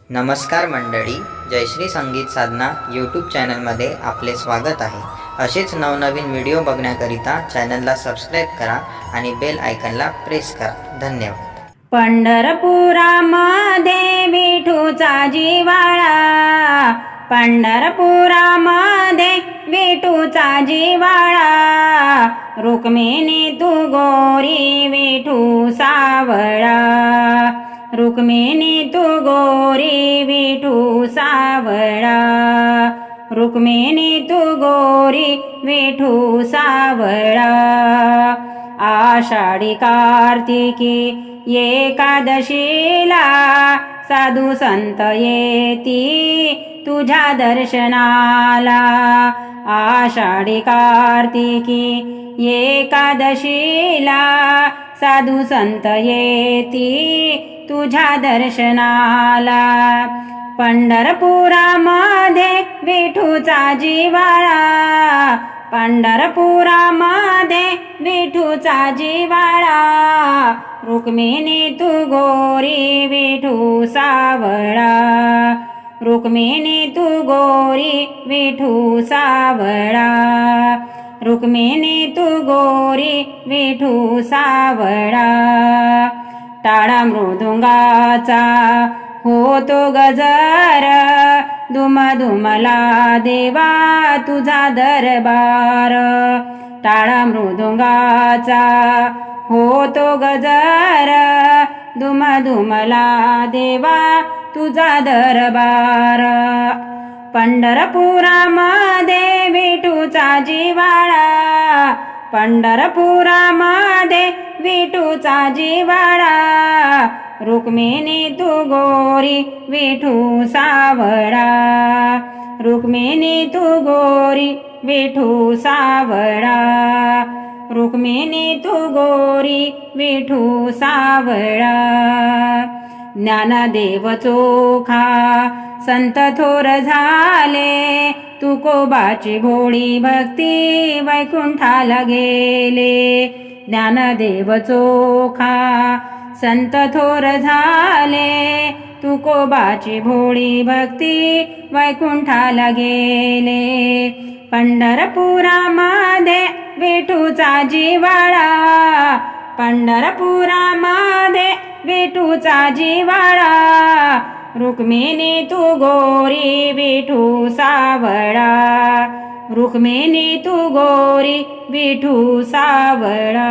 नमस्कार मंडळी, जयश्री संगीत साधना यूट्यूब चॅनलमध्ये आपले स्वागत आहे। असेच नवनवीन व्हिडिओ बघण्याकरिता चॅनलला सबस्क्राईब करा आणि बेल आयकॉनला प्रेस करा। धन्यवाद। पंढरपुरामध्ये विठूचा जिव्हाळा, पंढरपुरामध्ये विठूचा जिव्हाळा, रुक्मिणी तू गोरी विठू सावळा, रुक्मिणी तू गोरी विठू सावळा, रुक्मिणी तू गोरी विठू सावळा। आषाढी कार्तिकी एकादशीला साधू संत येती तुझ्या दर्शनाला, आषाढी कार्तिकी एकादशीला साधू संत येती तुझ्या दर्शनाला। पंढरपुरामध्ये विठूचा जिव्हाळा, पंढरपुरामध्ये विठूचा जिव्हाळा, रुक्मिणी तू गोरी विठू सावळा, रुक्मिणी तू गोरी विठू सावळा, रुक्मिणी तू गोरी विठू सावळा। टाळा मृदुंगाचा होतो गजर, दुमदुमला देवा तुझा दरबार, टाळा मृदुंगाचा होतो गजर, दुमदुमला देवा तुझा दरबार। पंढरपुरामध्ये विठूचा जिव्हाळा, पंढरपुरामध्ये विठूचा जिव्हाळा, रुक्मिणी तू गोरी विठू सावळा, रुक्मिणी तू गोरी विठू सावळा, रुक्मिणी तू गोरी विठू सावळा। ज्ञानदेव चोखा संत थोर झाले, तुकोबाची भोळी भक्ती वैकुंठाला गेले। ज्ञानदेव चोखा संत थोर झाले, तुकोबाची भोळी भक्ती वैकुंठाला गेले। पंढरपुरामध्ये विठूचा जिव्हाळा, पंढरपुरामध्ये विठूचा जिव्हाळा, रुक्मिणी तू गोरी विठू सावळा, रुक्मिणी तू गोरी विठू सावळा।